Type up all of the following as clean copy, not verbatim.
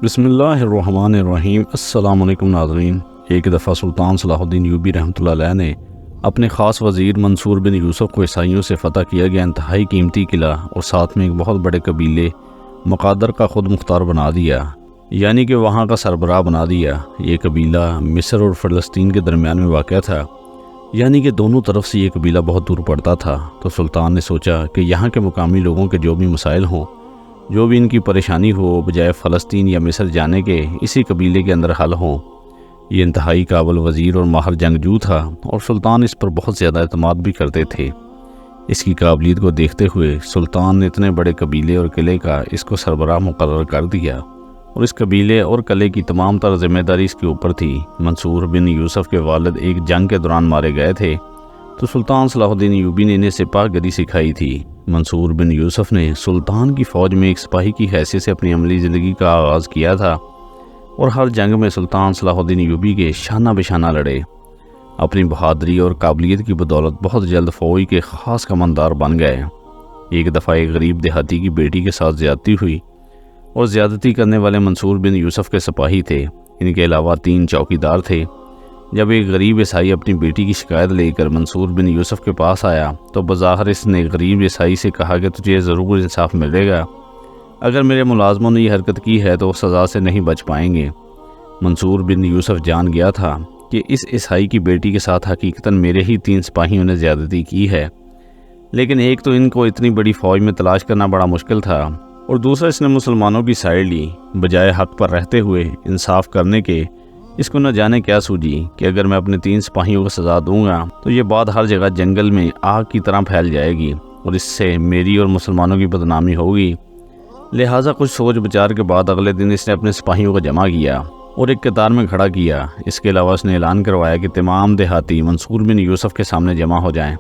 بسم اللہ الرحمن الرحیم۔ السلام علیکم ناظرین۔ ایک دفعہ سلطان صلاح الدین ایوبی رحمۃ اللہ علیہ نے اپنے خاص وزیر منصور بن یوسف کو عیسائیوں سے فتح کیا گیا انتہائی قیمتی قلعہ اور ساتھ میں ایک بہت بڑے قبیلے مقادر کا خود مختار بنا دیا، یعنی کہ وہاں کا سربراہ بنا دیا۔ یہ قبیلہ مصر اور فلسطین کے درمیان میں واقع تھا، یعنی کہ دونوں طرف سے یہ قبیلہ بہت دور پڑتا تھا۔ تو سلطان نے سوچا کہ یہاں کے مقامی لوگوں کے جو بھی مسائل ہوں، جو بھی ان کی پریشانی ہو، بجائے فلسطین یا مصر جانے کے اسی قبیلے کے اندر حل ہوں۔ یہ انتہائی قابل وزیر اور ماہر جنگجو تھا اور سلطان اس پر بہت زیادہ اعتماد بھی کرتے تھے۔ اس کی قابلیت کو دیکھتے ہوئے سلطان نے اتنے بڑے قبیلے اور قلعے کا اس کو سربراہ مقرر کر دیا، اور اس قبیلے اور قلعے کی تمام تر ذمہ داری اس کے اوپر تھی۔ منصور بن یوسف کے والد ایک جنگ کے دوران مارے گئے تھے، تو سلطان صلاح الدین ایوبی نے انہیں سپاہ گری سکھائی تھی۔ منصور بن یوسف نے سلطان کی فوج میں ایک سپاہی کی حیثیت سے اپنی عملی زندگی کا آغاز کیا تھا، اور ہر جنگ میں سلطان صلاح الدین ایوبی کے شانہ بشانہ لڑے۔ اپنی بہادری اور قابلیت کی بدولت بہت جلد فوج کے خاص کماندار بن گئے۔ ایک دفعہ ایک غریب دیہاتی کی بیٹی کے ساتھ زیادتی ہوئی، اور زیادتی کرنے والے منصور بن یوسف کے سپاہی تھے۔ ان کے علاوہ 3 چوکیدار تھے۔ جب ایک غریب عیسائی اپنی بیٹی کی شکایت لے کر منصور بن یوسف کے پاس آیا تو بظاہر اس نے غریب عیسائی سے کہا کہ تجھے ضرور انصاف ملے گا، اگر میرے ملازموں نے یہ حرکت کی ہے تو وہ سزا سے نہیں بچ پائیں گے۔ منصور بن یوسف جان گیا تھا کہ اس عیسائی کی بیٹی کے ساتھ حقیقتاً میرے ہی 3 سپاہیوں نے زیادتی کی ہے، لیکن ایک تو ان کو اتنی بڑی فوج میں تلاش کرنا بڑا مشکل تھا، اور دوسرا اس نے مسلمانوں کی سائڈ لی۔ بجائے حق پر رہتے ہوئے انصاف کرنے کے اس کو نہ جانے کیا سوجی کہ اگر میں اپنے 3 سپاہیوں کو سزا دوں گا تو یہ بات ہر جگہ جنگل میں آگ کی طرح پھیل جائے گی، اور اس سے میری اور مسلمانوں کی بدنامی ہوگی۔ لہٰذا کچھ سوچ بچار کے بعد اگلے دن اس نے اپنے سپاہیوں کو جمع کیا اور ایک قطار میں کھڑا کیا۔ اس کے علاوہ اس نے اعلان کروایا کہ تمام دیہاتی منصور بن یوسف کے سامنے جمع ہو جائیں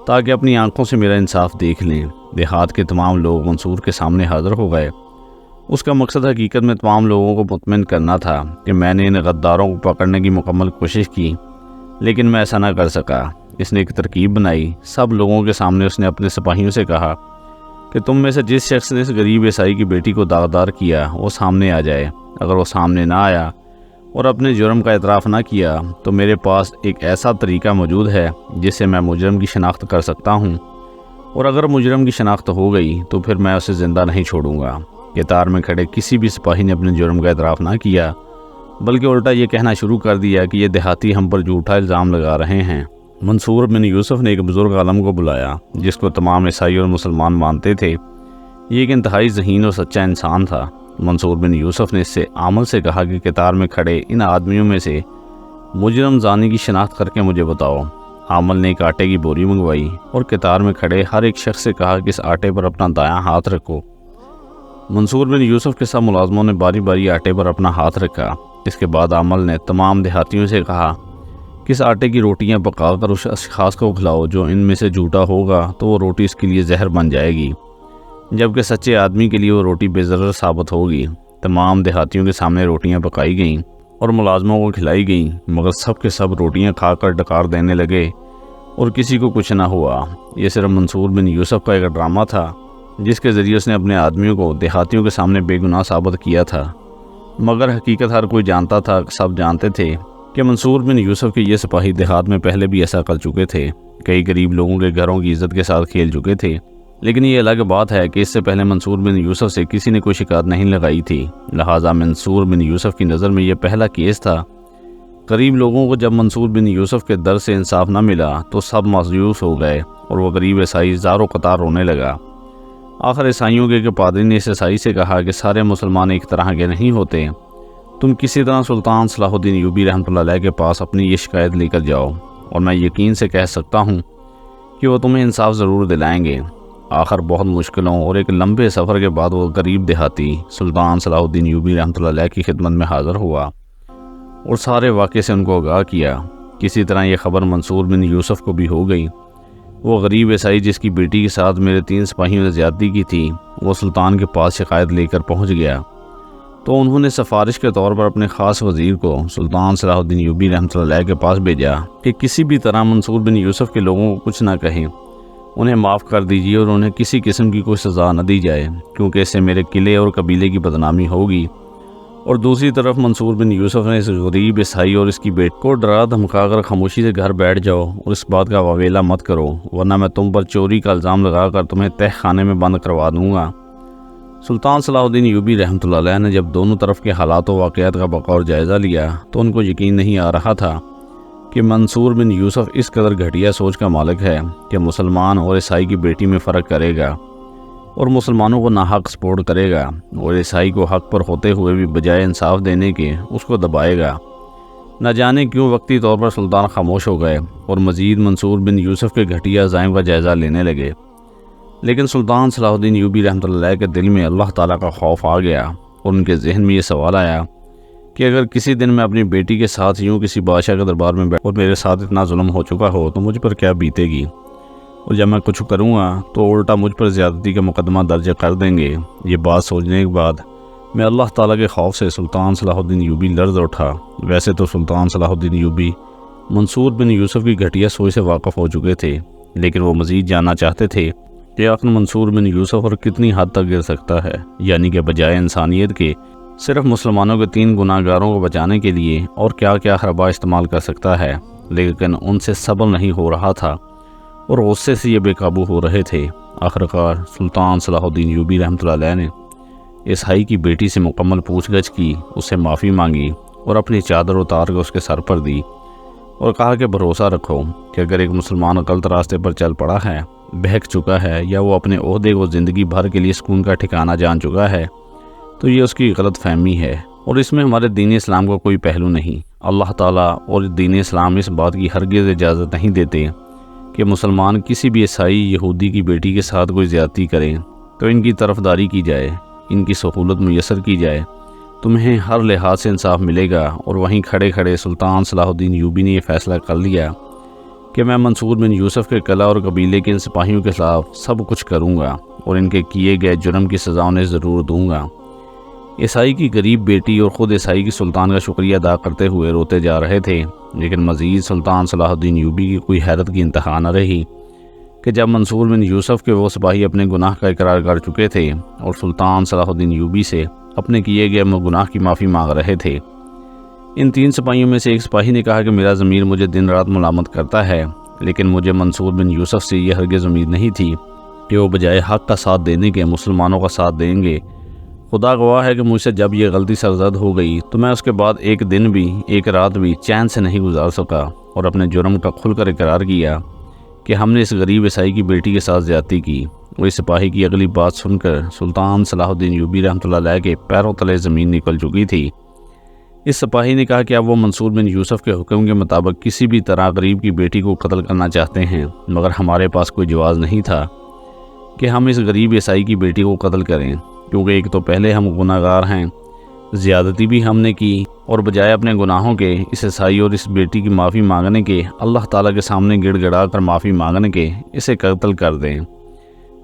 تاکہ اپنی آنکھوں سے میرا انصاف دیکھ لیں۔ دیہات کے تمام لوگ منصور کے سامنے حاضر ہو گئے۔ اس کا مقصد حقیقت میں تمام لوگوں کو مطمئن کرنا تھا کہ میں نے ان غداروں کو پکڑنے کی مکمل کوشش کی، لیکن میں ایسا نہ کر سکا۔ اس نے ایک ترکیب بنائی۔ سب لوگوں کے سامنے اس نے اپنے سپاہیوں سے کہا کہ تم میں سے جس شخص نے اس غریب عیسائی کی بیٹی کو داغدار کیا وہ سامنے آ جائے۔ اگر وہ سامنے نہ آیا اور اپنے جرم کا اعتراف نہ کیا تو میرے پاس ایک ایسا طریقہ موجود ہے جس سے میں مجرم کی شناخت کر سکتا ہوں، اور اگر مجرم کی شناخت ہو گئی تو پھر میں اسے زندہ نہیں چھوڑوں گا۔ قطار میں کھڑے کسی بھی سپاہی نے اپنے جرم کا اعتراف نہ کیا، بلکہ الٹا یہ کہنا شروع کر دیا کہ یہ دیہاتی ہم پر جھوٹا الزام لگا رہے ہیں۔ منصور بن یوسف نے ایک بزرگ عالم کو بلایا جس کو تمام عیسائی اور مسلمان مانتے تھے۔ یہ ایک انتہائی ذہین اور سچا انسان تھا۔ منصور بن یوسف نے اس سے عامل سے کہا کہ قطار میں کھڑے ان آدمیوں میں سے مجرم زانی کی شناخت کر کے مجھے بتاؤ۔ عامل نے ایک آٹے کی بوری منگوائی اور قطار میں کھڑے ہر ایک شخص سے کہا کہ اس آٹے پر اپنا دایاں ہاتھ رکھو۔ منصور بن یوسف کے سب ملازموں نے باری باری آٹے پر اپنا ہاتھ رکھا۔ اس کے بعد عامل نے تمام دیہاتیوں سے کہا کہ اس آٹے کی روٹیاں پکا کر اس اشخاص کو کھلاؤ جو ان میں سے جھوٹا ہوگا تو وہ روٹی اس کے لیے زہر بن جائے گی، جبکہ سچے آدمی کے لیے وہ روٹی بے ضرر ثابت ہوگی۔ تمام دیہاتیوں کے سامنے روٹیاں پکائی گئیں اور ملازموں کو کھلائی گئیں، مگر سب کے سب روٹیاں کھا کر ڈکار دینے لگے اور کسی کو کچھ نہ ہوا۔ یہ صرف منصور بن یوسف کا ایک ڈرامہ تھا جس کے ذریعے اس نے اپنے آدمیوں کو دیہاتیوں کے سامنے بے گناہ ثابت کیا تھا، مگر حقیقت ہر کوئی جانتا تھا، سب جانتے تھے کہ منصور بن یوسف کے یہ سپاہی دیہات میں پہلے بھی ایسا کر چکے تھے، کئی غریب لوگوں کے گھروں کی عزت کے ساتھ کھیل چکے تھے۔ لیکن یہ الگ بات ہے کہ اس سے پہلے منصور بن یوسف سے کسی نے کوئی شکایت نہیں لگائی تھی، لہٰذا منصور بن یوسف کی نظر میں یہ پہلا کیس تھا۔ غریب لوگوں کو جب منصور بن یوسف کے در سے انصاف نہ ملا تو سب مایوس ہو گئے اور وہ غریب عیسائی زاروں قطار رونے لگا۔ آخر عیسائیوں کے پادری نے اس عیسائی سے کہا کہ سارے مسلمان ایک طرح کے نہیں ہوتے، تم کسی طرح سلطان صلاح الدین ایوبی رحمۃ اللہ علیہ کے پاس اپنی یہ شکایت لے کر جاؤ، اور میں یقین سے کہہ سکتا ہوں کہ وہ تمہیں انصاف ضرور دلائیں گے۔ آخر بہت مشکلوں اور ایک لمبے سفر کے بعد وہ غریب دیہاتی سلطان صلاح الدین ایوبی رحمۃ اللہ علیہ کی خدمت میں حاضر ہوا اور سارے واقعے سے ان کو آگاہ کیا۔ کسی طرح یہ خبر منصور بن یوسف کو بھی ہو گئی۔ وہ غریب عیسائی جس کی بیٹی کے ساتھ میرے 3 سپاہیوں نے زیادتی کی تھی، وہ سلطان کے پاس شکایت لے کر پہنچ گیا، تو انہوں نے سفارش کے طور پر اپنے خاص وزیر کو سلطان صلاح الدین ایوبی رحمۃ اللہ علیہ کے پاس بھیجا کہ کسی بھی طرح منصور بن یوسف کے لوگوں کو کچھ نہ کہیں، انہیں معاف کر دیجیے اور انہیں کسی قسم کی کوئی سزا نہ دی جائے، کیونکہ اس سے میرے قلعے اور قبیلے کی بدنامی ہوگی اور دوسری طرف منصور بن یوسف نے اس غریب عیسائی اور اس کی بیٹی کو ڈرا دھمکا کر خاموشی سے گھر بیٹھ جاؤ اور اس بات کا واویلا مت کرو، ورنہ میں تم پر چوری کا الزام لگا کر تمہیں تہ خانے میں بند کروا دوں گا۔ سلطان صلاح الدین ایوبی رحمۃ اللہ علیہ نے جب دونوں طرف کے حالات و واقعات کا بغور جائزہ لیا تو ان کو یقین نہیں آ رہا تھا کہ منصور بن یوسف اس قدر گھٹیا سوچ کا مالک ہے کہ مسلمان اور عیسائی کی بیٹی میں فرق کرے گا اور مسلمانوں کو ناحق سپورٹ کرے گا اور عیسائی کو حق پر ہوتے ہوئے بھی بجائے انصاف دینے کے اس کو دبائے گا۔ نہ جانے کیوں وقتی طور پر سلطان خاموش ہو گئے اور مزید منصور بن یوسف کے گھٹیا عزائم کا جائزہ لینے لگے، لیکن سلطان صلاح الدین ایوبی رحمۃ اللہ علیہ کے دل میں اللہ تعالیٰ کا خوف آ گیا اور ان کے ذہن میں یہ سوال آیا کہ اگر کسی دن میں اپنی بیٹی کے ساتھ یوں کسی بادشاہ کے دربار میں بیٹھ اور میرے ساتھ اتنا ظلم ہو چکا ہو تو مجھ پر کیا بیتے گی، اور جب میں کچھ کروں گا تو الٹا مجھ پر زیادتی کا مقدمہ درج کر دیں گے۔ یہ بات سوچنے کے بعد میں اللہ تعالیٰ کے خوف سے سلطان صلاح الدین ایوبی لرز اٹھا۔ ویسے تو سلطان صلاح الدین ایوبی منصور بن یوسف کی گھٹیا سوچ سے واقف ہو چکے تھے، لیکن وہ مزید جاننا چاہتے تھے کہ آخر منصور بن یوسف اور کتنی حد تک گر سکتا ہے، یعنی کہ بجائے انسانیت کے صرف مسلمانوں کے 3 گناہ گاروں کو بچانے کے لیے اور کیا کیا حربہ استعمال کر سکتا ہے، لیکن ان سے صبر نہیں ہو رہا تھا اور غصے سے یہ بے قابو ہو رہے تھے۔ آخرکار سلطان صلاح الدین ایوبی رحمۃ اللہ علیہ نے عیسائی کی بیٹی سے مکمل پوچھ گچھ کی، اس سے معافی مانگی اور اپنی چادر اتار کر اس کے سر پر دی اور کہا کہ بھروسہ رکھو کہ اگر ایک مسلمان غلط راستے پر چل پڑا ہے، بہک چکا ہے یا وہ اپنے عہدے کو زندگی بھر کے لیے سکون کا ٹھکانہ جان چکا ہے تو یہ اس کی غلط فہمی ہے اور اس میں ہمارے دین اسلام کا کوئی پہلو نہیں۔ اللہ تعالیٰ اور دین اسلام اس بات کی ہرگز اجازت نہیں دیتے کہ مسلمان کسی بھی عیسائی یہودی کی بیٹی کے ساتھ کوئی زیادتی کریں تو ان کی طرفداری کی جائے، ان کی سہولت میسر کی جائے، تمہیں ہر لحاظ سے انصاف ملے گا۔ اور وہیں کھڑے کھڑے سلطان صلاح الدین ایوبی نے یہ فیصلہ کر لیا کہ میں منصور بن یوسف کے قلعہ اور قبیلے کے ان سپاہیوں کے خلاف سب کچھ کروں گا اور ان کے کیے گئے جرم کی سزا انہیں ضرور دوں گا۔ عیسائی کی غریب بیٹی اور خود عیسائی کی سلطان کا شکریہ ادا کرتے ہوئے روتے جا رہے تھے، لیکن مزید سلطان صلاح الدین ایوبی کی کوئی حیرت کی انتہا نہ رہی کہ جب منصور بن یوسف کے وہ سپاہی اپنے گناہ کا اقرار کر چکے تھے اور سلطان صلاح الدین ایوبی سے اپنے کیے گئے گناہ کی معافی مانگ رہے تھے، ان 3 سپاہیوں میں سے ایک سپاہی نے کہا کہ میرا ضمیر مجھے دن رات ملامت کرتا ہے، لیکن مجھے منصور بن یوسف سے یہ ہرگز امید نہیں تھی کہ وہ بجائے حق کا ساتھ دینے کے مسلمانوں کا ساتھ دیں گے۔ خدا گواہ ہے کہ مجھ سے جب یہ غلطی سرزد ہو گئی تو میں اس کے بعد ایک دن بھی ایک رات بھی چین سے نہیں گزار سکا اور اپنے جرم کا کھل کر اقرار کیا کہ ہم نے اس غریب عیسائی کی بیٹی کے ساتھ زیادتی کی۔ وہ اس سپاہی کی اگلی بات سن کر سلطان صلاح الدین ایوبی رحمۃ اللہ علیہ کے پیروں تلے زمین نکل چکی تھی۔ اس سپاہی نے کہا کہ اب وہ منصور بن یوسف کے حکم کے مطابق کسی بھی طرح غریب کی بیٹی کو قتل کرنا چاہتے ہیں، مگر ہمارے پاس کوئی جواز نہیں تھا کہ ہم اس غریب عیسائی کی بیٹی کو قتل کریں، کیونکہ ایک تو پہلے ہم گناہ گار ہیں، زیادتی بھی ہم نے کی، اور بجائے اپنے گناہوں کے اس عیسائی اور اس بیٹی کی معافی مانگنے کے، اللہ تعالیٰ کے سامنے گڑ گڑا کر معافی مانگنے کے اسے قتل کر دیں۔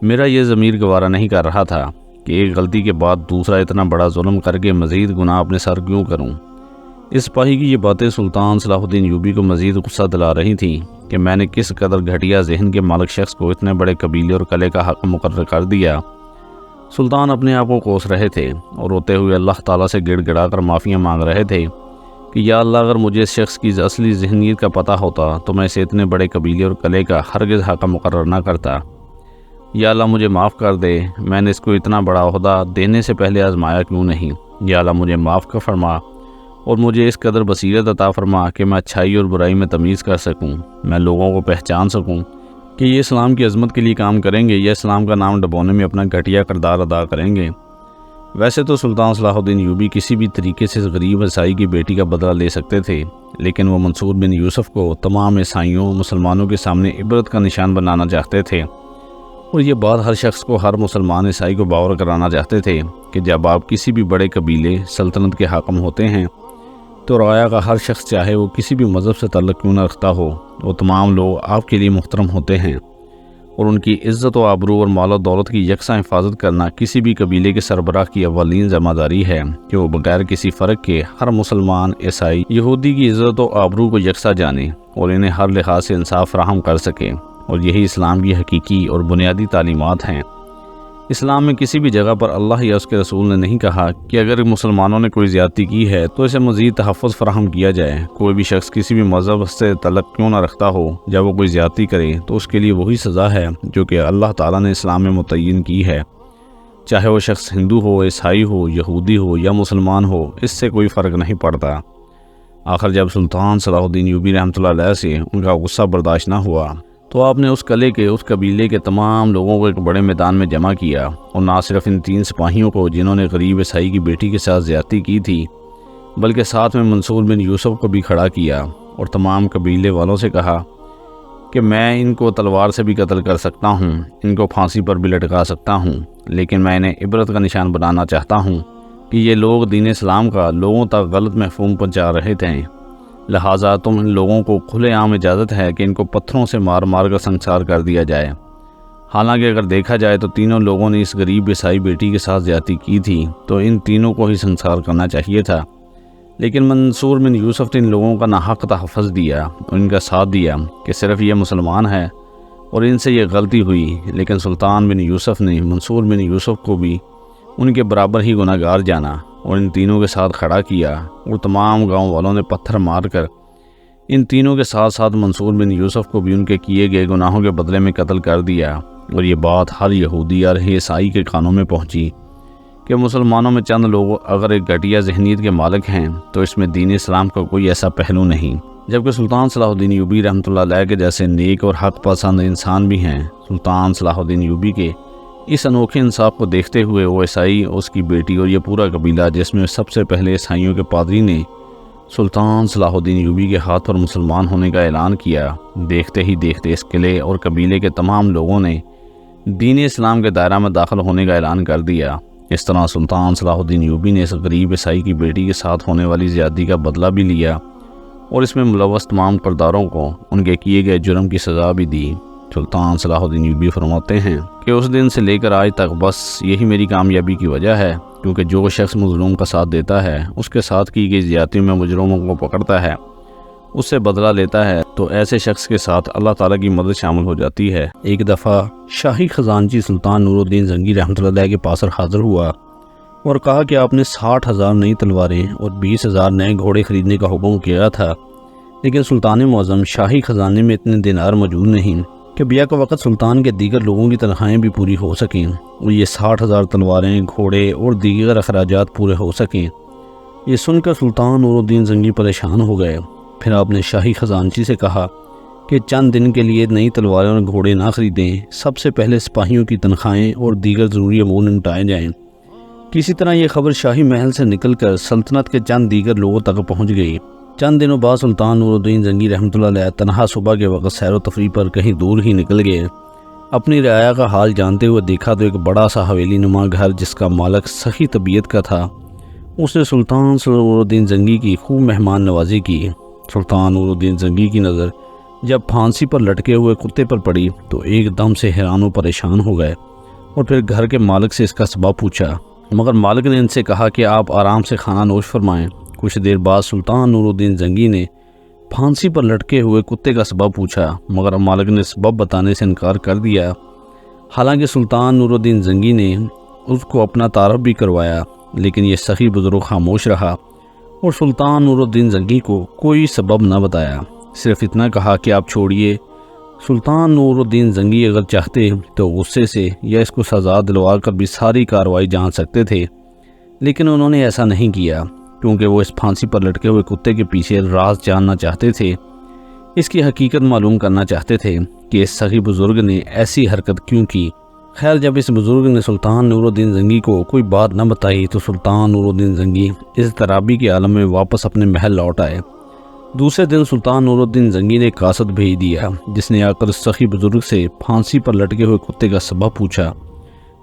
میرا یہ ضمیر گوارا نہیں کر رہا تھا کہ ایک غلطی کے بعد دوسرا اتنا بڑا ظلم کر کے مزید گناہ اپنے سر کیوں کروں۔ اس سپاہی کی یہ باتیں سلطان صلاح الدین ایوبی کو مزید غصہ دلا رہی تھیں کہ میں نے کس قدر گھٹیا ذہن کے مالک شخص کو اتنے بڑے قبیلے اور قلعے کا حق مقرر کر دیا۔ سلطان اپنے آپ کو کوس رہے تھے اور روتے ہوئے اللہ تعالیٰ سے گڑ گڑا کر معافیاں مانگ رہے تھے کہ یا اللہ، اگر مجھے اس شخص کی اصلی ذہنیت کا پتہ ہوتا تو میں اسے اتنے بڑے قبیلے اور قلعے کا ہرگز حق مقرر نہ کرتا۔ یا اللہ مجھے معاف کر دے، میں نے اس کو اتنا بڑا عہدہ دینے سے پہلے آزمایا کیوں نہیں۔ یا اللہ مجھے معاف کر فرما اور مجھے اس قدر بصیرت عطا فرما کہ میں اچھائی اور برائی میں تمیز کر سکوں، میں لوگوں کو پہچان سکوں کہ یہ اسلام کی عظمت کے لیے کام کریں گے یا اسلام کا نام ڈبونے میں اپنا گھٹیا کردار ادا کریں گے۔ ویسے تو سلطان صلاح الدین ایوبی کسی بھی طریقے سے غریب عیسائی کی بیٹی کا بدلہ لے سکتے تھے، لیکن وہ منصور بن یوسف کو تمام عیسائیوں مسلمانوں کے سامنے عبرت کا نشان بنانا چاہتے تھے، اور یہ بات ہر شخص کو، ہر مسلمان عیسائی کو باور کرانا چاہتے تھے کہ جب آپ کسی بھی بڑے قبیلے سلطنت کے حاکم ہوتے ہیں تو رعایا کا ہر شخص، چاہے وہ کسی بھی مذہب سے تعلق کیوں نہ رکھتا ہو، وہ تمام لوگ آپ کے لیے محترم ہوتے ہیں، اور ان کی عزت و آبرو اور مال و دولت کی یکساں حفاظت کرنا کسی بھی قبیلے کے سربراہ کی اولین ذمہ داری ہے کہ وہ بغیر کسی فرق کے ہر مسلمان، عیسائی، یہودی کی عزت و آبرو کو یکساں جانے اور انہیں ہر لحاظ سے انصاف فراہم کر سکے، اور یہی اسلام کی حقیقی اور بنیادی تعلیمات ہیں۔ اسلام میں کسی بھی جگہ پر اللہ یا اس کے رسول نے نہیں کہا کہ اگر مسلمانوں نے کوئی زیادتی کی ہے تو اسے مزید تحفظ فراہم کیا جائے۔ کوئی بھی شخص کسی بھی مذہب سے تعلق کیوں نہ رکھتا ہو، جب وہ کوئی زیادتی کرے تو اس کے لیے وہی سزا ہے جو کہ اللہ تعالیٰ نے اسلام میں متعین کی ہے، چاہے وہ شخص ہندو ہو، عیسائی ہو، یہودی ہو یا مسلمان ہو، اس سے کوئی فرق نہیں پڑتا۔ آخر جب سلطان صلاح الدین ایوبی رحمۃ اللہ علیہ سے ان کا غصہ برداشت نہ ہوا تو آپ نے اس قلعے کے اس قبیلے کے تمام لوگوں کو ایک بڑے میدان میں جمع کیا، اور نہ صرف ان 3 سپاہیوں کو جنہوں نے غریب عیسائی کی بیٹی کے ساتھ زیادتی کی تھی، بلکہ ساتھ میں منصور بن یوسف کو بھی کھڑا کیا، اور تمام قبیلے والوں سے کہا کہ میں ان کو تلوار سے بھی قتل کر سکتا ہوں، ان کو پھانسی پر بھی لٹکا سکتا ہوں، لیکن میں انہیں عبرت کا نشان بنانا چاہتا ہوں کہ یہ لوگ دین اسلام کا لوگوں تک غلط مفہوم پہنچا رہے تھے، لہٰذا تم ان لوگوں کو کھلے عام اجازت ہے کہ ان کو پتھروں سے مار مار کر سنسار کر دیا جائے۔ حالانکہ اگر دیکھا جائے تو تینوں لوگوں نے اس غریب عیسائی بیٹی کے ساتھ زیادتی کی تھی، تو ان تینوں کو ہی سنسار کرنا چاہیے تھا، لیکن منصور بن یوسف نے ان لوگوں کا ناحق تحفظ دیا اور ان کا ساتھ دیا کہ صرف یہ مسلمان ہے اور ان سے یہ غلطی ہوئی، لیکن سلطان بن یوسف نے منصور بن یوسف کو بھی ان کے برابر ہی گناہ گار جانا اور ان تینوں کے ساتھ کھڑا کیا، اور تمام گاؤں والوں نے پتھر مار کر ان تینوں کے ساتھ ساتھ منصور بن یوسف کو بھی ان کے کیے گئے گناہوں کے بدلے میں قتل کر دیا۔ اور یہ بات ہر یہودی اور عیسائی کے کانوں میں پہنچی کہ مسلمانوں میں چند لوگ اگر ایک گھٹیا ذہنیت کے مالک ہیں تو اس میں دین اسلام کا کوئی ایسا پہلو نہیں، جبکہ سلطان صلاح الدین ایوبی رحمۃ اللہ علیہ کے جیسے نیک اور حق پسند انسان بھی ہیں۔ سلطان صلاح الدین ایوبی کے اس انوکھے انصاف کو دیکھتے ہوئے وہ عیسائی، اس کی بیٹی اور یہ پورا قبیلہ جس میں سب سے پہلے عیسائیوں کے پادری نے سلطان صلاح الدین ایوبی کے ہاتھ پر مسلمان ہونے کا اعلان کیا، دیکھتے ہی دیکھتے اس قلعے اور قبیلے کے تمام لوگوں نے دین اسلام کے دائرہ میں داخل ہونے کا اعلان کر دیا۔ اس طرح سلطان صلاح الدین ایوبی نے اس غریب عیسائی کی بیٹی کے ساتھ ہونے والی زیادتی کا بدلہ بھی لیا، اور اس میں ملوث تمام کرداروں کو ان کے کیے گئے جرم کی سزا بھی دی۔ سلطان صلاح الدین ایوبی فرماتے ہیں کہ اس دن سے لے کر آج تک بس یہی میری کامیابی کی وجہ ہے، کیونکہ جو شخص مظلوم کا ساتھ دیتا ہے، اس کے ساتھ کی گئی زیادتی میں مجرموں کو پکڑتا ہے، اس سے بدلہ لیتا ہے، تو ایسے شخص کے ساتھ اللہ تعالیٰ کی مدد شامل ہو جاتی ہے۔ ایک دفعہ شاہی خزانچی سلطان نور الدین زنگی رحمۃ اللہ علیہ کے پاس حاضر ہوا اور کہا کہ آپ نے 60,000 نئی تلواریں اور 20,000 نئے گھوڑے خریدنے کا حکم کیا تھا، لیکن سلطان معظم شاہی خزانے میں اتنے دینار موجود نہیں کہ بیع کا وقت سلطان کے دیگر لوگوں کی تنخواہیں بھی پوری ہو سکیں اور یہ 60,000 تلواریں، گھوڑے اور دیگر اخراجات پورے ہو سکیں۔ یہ سن کر سلطان نور الدین زنگی پریشان ہو گئے۔ پھر آپ نے شاہی خزانچی سے کہا کہ چند دن کے لیے نئی تلواریں اور گھوڑے نہ خریدیں، سب سے پہلے سپاہیوں کی تنخواہیں اور دیگر ضروری امور نمٹائے جائیں۔ کسی طرح یہ خبر شاہی محل سے نکل کر سلطنت کے چند دیگر لوگوں تک پہنچ گئی۔ چند دنوں بعد سلطان نور الدین زنگی رحمۃ اللہ علیہ تنہا صبح کے وقت سیر و تفریح پر کہیں دور ہی نکل گئے۔ اپنی رعایا کا حال جانتے ہوئے دیکھا تو ایک بڑا سا حویلی نما گھر جس کا مالک سخی طبیعت کا تھا، اس نے سلطان نور الدین زنگی کی خوب مہمان نوازی کی۔ سلطان نور الدین زنگی کی نظر جب پھانسی پر لٹکے ہوئے کتے پر پڑی تو ایک دم سے حیران و پریشان ہو گئے، اور پھر گھر کے مالک سے اس کا سبب پوچھا، مگر مالک نے ان سے کہا کہ آپ آرام سے کھانا نوش فرمائیں۔ کچھ دیر بعد سلطان نور الدین زنگی نے پھانسی پر لٹکے ہوئے کتے کا سبب پوچھا، مگر مالک نے سبب بتانے سے انکار کر دیا۔ حالانکہ سلطان نور الدین زنگی نے اس کو اپنا تعارف بھی کروایا، لیکن یہ سخی بزرگ خاموش رہا اور سلطان نور الدین زنگی کو کوئی سبب نہ بتایا، صرف اتنا کہا کہ آپ چھوڑیے۔ سلطان نور الدین زنگی اگر چاہتے تو غصے سے یا اس کو سزا دلوا کر بھی ساری کارروائی جان سکتے تھے، لیکن انہوں نے ایسا نہیں کیا، کیونکہ وہ اس پھانسی پر لٹکے ہوئے کتے کے پیچھے راز جاننا چاہتے تھے، اس کی حقیقت معلوم کرنا چاہتے تھے کہ اس سخی بزرگ نے ایسی حرکت کیوں کی۔ خیر، جب اس بزرگ نے سلطان نور الدین زنگی کو کوئی بات نہ بتائی تو سلطان نور الدین زنگی اضطرابی کے عالم میں واپس اپنے محل لوٹ آئے۔ دوسرے دن سلطان نور الدین زنگی نے قاصد بھیج دیا، جس نے آ کر سخی بزرگ سے پھانسی پر لٹکے ہوئے کتے کا سبب پوچھا،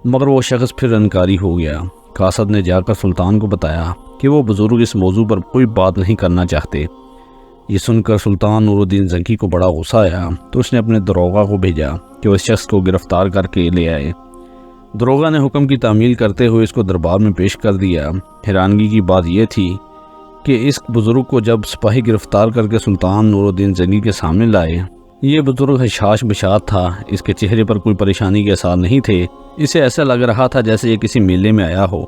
مگر وہ شخص پھر انکاری ہو گیا۔ قاصد نے جا کر سلطان کو بتایا کہ وہ بزرگ اس موضوع پر کوئی بات نہیں کرنا چاہتے۔ یہ سن کر سلطان نور الدین زنگی کو بڑا غصہ آیا تو اس نے اپنے داروغہ کو بھیجا کہ وہ اس شخص کو گرفتار کر کے لے آئے۔ داروغہ نے حکم کی تعمیل کرتے ہوئے اس کو دربار میں پیش کر دیا۔ حیرانگی کی بات یہ تھی کہ اس بزرگ کو جب سپاہی گرفتار کر کے سلطان نور الدین زنگی کے سامنے لائے یہ بزرگ حشاش بشاط تھا، اس کے چہرے پر کوئی پریشانی کے آثار نہیں تھے، اسے ایسا لگ رہا تھا جیسے یہ کسی میلے میں آیا ہو۔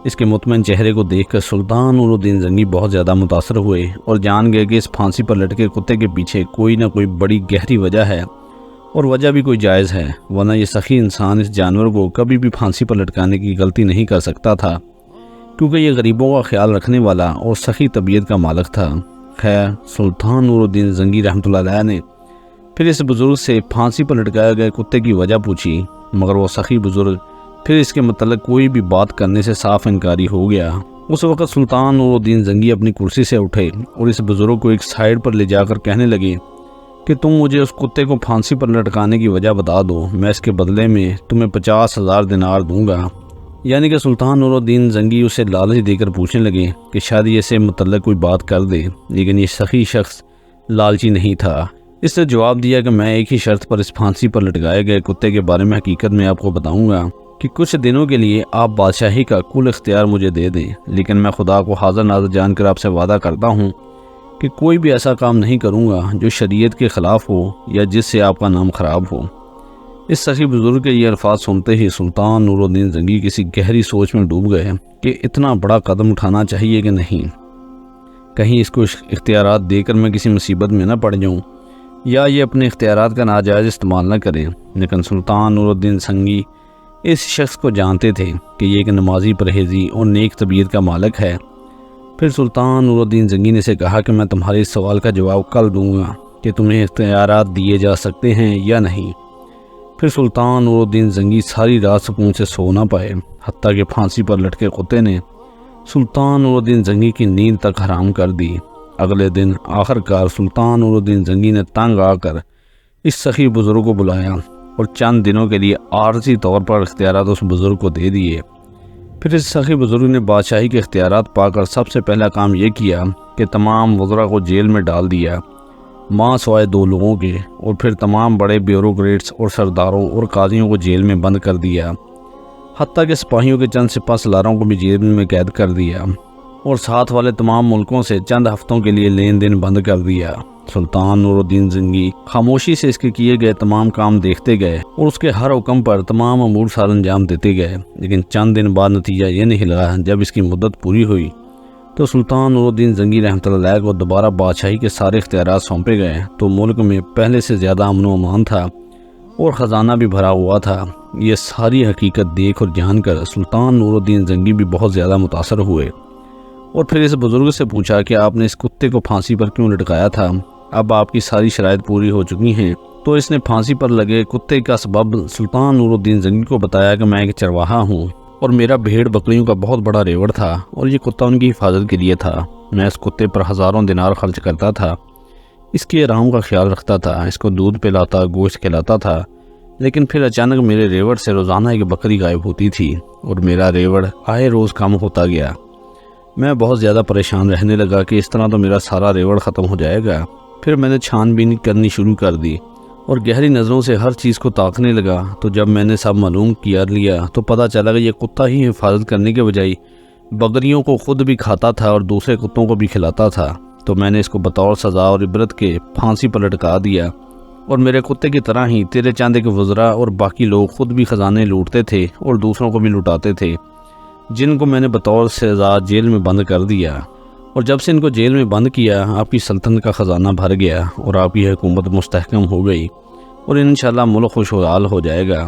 اس کے مطمئن چہرے کو دیکھ کر سلطان نور الدین زنگی بہت زیادہ متاثر ہوئے اور جان گئے کہ اس پھانسی پر لٹکے کتے کے پیچھے کوئی نہ کوئی بڑی گہری وجہ ہے، اور وجہ بھی کوئی جائز ہے، ورنہ یہ سخی انسان اس جانور کو کبھی بھی پھانسی پر لٹکانے کی غلطی نہیں کر سکتا تھا، کیونکہ یہ غریبوں کا خیال رکھنے والا اور سخی طبیعت کا مالک تھا۔ خیر، سلطان نور الدین زنگی رحمۃ اللہ علیہ نے پھر اس بزرگ سے پھانسی پر لٹکائے گئے کتے کی وجہ پوچھی، مگر وہ سخی بزرگ پھر اس کے متعلق کوئی بھی بات کرنے سے صاف انکاری ہو گیا۔ اس وقت سلطان نور الدین زنگی اپنی کرسی سے اٹھے اور اس بزرگ کو ایک سائیڈ پر لے جا کر کہنے لگے کہ تم مجھے اس کتے کو پھانسی پر لٹکانے کی وجہ بتا دو، میں اس کے بدلے میں تمہیں 50,000 دینار دوں گا۔ یعنی کہ سلطان نور الدین زنگی اسے لالچ دے کر پوچھنے لگے کہ شاید یہ اسے متعلق کوئی بات کر دے، لیکن یہ سخی شخص لالچی نہیں تھا۔ اس نے جواب دیا کہ میں ایک ہی شرط پر اس پھانسی پر لٹکائے گئے کتے کے بارے میں حقیقت میں آپ کو بتاؤں گا کہ کچھ دنوں کے لیے آپ بادشاہی کا کل اختیار مجھے دے دیں، لیکن میں خدا کو حاضر ناظر جان کر آپ سے وعدہ کرتا ہوں کہ کوئی بھی ایسا کام نہیں کروں گا جو شریعت کے خلاف ہو یا جس سے آپ کا نام خراب ہو۔ اس سخی بزرگ کے یہ الفاظ سنتے ہی سلطان نور الدین زنگی کسی گہری سوچ میں ڈوب گئے کہ اتنا بڑا قدم اٹھانا چاہیے کہ نہیں، کہیں اس کو اختیارات دے کر میں کسی مصیبت میں نہ پڑ جاؤں یا یہ اپنے اختیارات کا ناجائز استعمال نہ کریں۔ لیکن سلطان نور الدین زنگی اس شخص کو جانتے تھے کہ یہ ایک نمازی، پرہیزی اور نیک طبیعت کا مالک ہے۔ پھر سلطان نور الدین زنگی نے اسے کہا کہ میں تمہارے اس سوال کا جواب کل دوں گا کہ تمہیں اختیارات دیے جا سکتے ہیں یا نہیں۔ پھر سلطان نور الدین زنگی ساری رات سکون سے سو نہ پائے، حتیٰ کہ پھانسی پر لٹکے کتے نے سلطان نور الدین زنگی کی نیند تک حرام کر دی۔ اگلے دن آخر کار سلطان نور الدین زنگی نے تنگ آ کر اس سخی بزرگ کو بلایا اور چند دنوں کے لیے عارضی طور پر اختیارات اس بزرگ کو دے دیے۔ پھر اس سخی بزرگ نے بادشاہی کے اختیارات پا کر سب سے پہلا کام یہ کیا کہ تمام وزراء کو جیل میں ڈال دیا، ماں سوائے 2 لوگوں کے، اور پھر تمام بڑے بیوروکریٹس اور سرداروں اور قاضیوں کو جیل میں بند کر دیا، حتیٰ کہ سپاہیوں کے چند سپہ سالاروں کو بھی جیل میں قید کر دیا، اور ساتھ والے تمام ملکوں سے چند ہفتوں کے لیے لین دین بند کر دیا۔ سلطان نور الدین زنگی خاموشی سے اس کے کیے گئے تمام کام دیکھتے گئے اور اس کے ہر حکم پر تمام امور سر انجام دیتے گئے، لیکن چند دن بعد نتیجہ یہ نکلا۔ جب اس کی مدت پوری ہوئی تو سلطان نور الدین زنگی رحمۃ اللہ علیہ کو دوبارہ بادشاہی کے سارے اختیارات سونپے گئے تو ملک میں پہلے سے زیادہ امن و امان تھا اور خزانہ بھی بھرا ہوا تھا۔ یہ ساری حقیقت دیکھ اور جان کر سلطان نور الدین زنگی بھی بہت زیادہ متاثر ہوئے، اور پھر اس بزرگ سے پوچھا کہ آپ نے اس کتے کو پھانسی پر کیوں لٹکایا تھا؟ اب آپ کی ساری شرائط پوری ہو چکی ہیں۔ تو اس نے پھانسی پر لگے کتے کا سبب سلطان نور الدین زنگی کو بتایا کہ میں ایک چرواہا ہوں اور میرا بھیڑ بکریوں کا بہت بڑا ریوڑ تھا، اور یہ کتا ان کی حفاظت کے لیے تھا۔ میں اس کتے پر ہزاروں دینار خرچ کرتا تھا، اس کے آرام کا خیال رکھتا تھا، اس کو دودھ پلاتا، گوشت کھلاتا تھا، لیکن پھر اچانک میرے ریوڑ سے روزانہ ایک بکری غائب ہوتی تھی اور میرا ریوڑ آئے روز کم ہوتا گیا۔ میں بہت زیادہ پریشان رہنے لگا کہ اس طرح تو میرا سارا ریوڑ ختم ہو جائے گا۔ پھر میں نے چھان بین کرنی شروع کر دی اور گہری نظروں سے ہر چیز کو تاکنے لگا، تو جب میں نے سب معلوم کیا لیا تو پتہ چلا کہ یہ کتا ہی حفاظت کرنے کے بجائے بکریوں کو خود بھی کھاتا تھا اور دوسرے کتوں کو بھی کھلاتا تھا۔ تو میں نے اس کو بطور سزا اور عبرت کے پھانسی پر لٹکا دیا، اور میرے کتے کی طرح ہی تیرے چاندے کے وزراء اور باقی لوگ خود بھی خزانے لوٹتے تھے اور دوسروں کو بھی لوٹاتے تھے، جن کو میں نے بطور سزا جیل میں بند کر دیا۔ اور جب سے ان کو جیل میں بند کیا، آپ کی سلطنت کا خزانہ بھر گیا اور آپ کی حکومت مستحکم ہو گئی، اور انشاءاللہ ملک خوشحال ہو جائے گا۔